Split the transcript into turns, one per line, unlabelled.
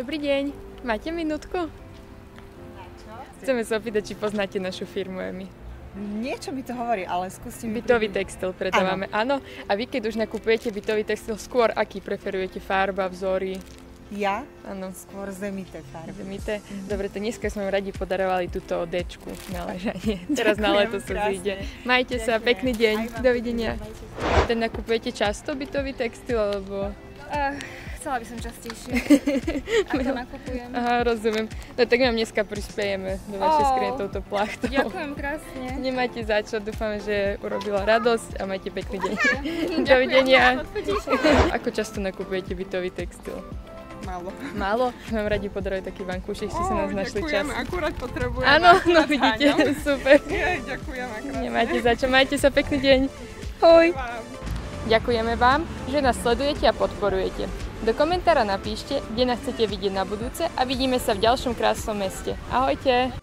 Dobrý deň, máte minútku? Chceme sa opýtať, či poznáte našu firmu EMI.
Niečo mi to hovorí, ale skúste mi...
Bytový textil predávame, áno. A vy, keď už nakupujete bytový textil, skôr aký preferujete? Farba, vzory?
Ja?
Áno.
Skôr zemité farby.
Zemité? Dobre, to dneska sme radi podarovali túto Dčku na ležanie. Teraz na leto sa zíde. Majte sa, pekný deň. Dovidenia. Ten nakupujete často bytový textil, alebo...
Chcela by som častejšie, ako nakupujem.
Aha, rozumiem. No tak nám dneska prispiejeme do vašej skrine touto plachtou.
Ďakujem krásne.
Nemáte za čo, dúfame, že urobila radosť a majte pekný deň. Dovidenia. Ako často nakupujete bytový textil?
Málo.
Málo? Mám radi podarovať taký vankúšik, ste si nás našli čas.
Ďakujem, akurát potrebujem.
Áno, no vidíte, super.
Ďakujem, akurát.
Nemáte za čo, majte sa, pekný deň. Hoj. Ďakujeme vám, že nás sledujete a podporujete. Do komentára napíšte, kde nás chcete vidieť na budúce a vidíme sa v ďalšom krásnom meste. Ahojte!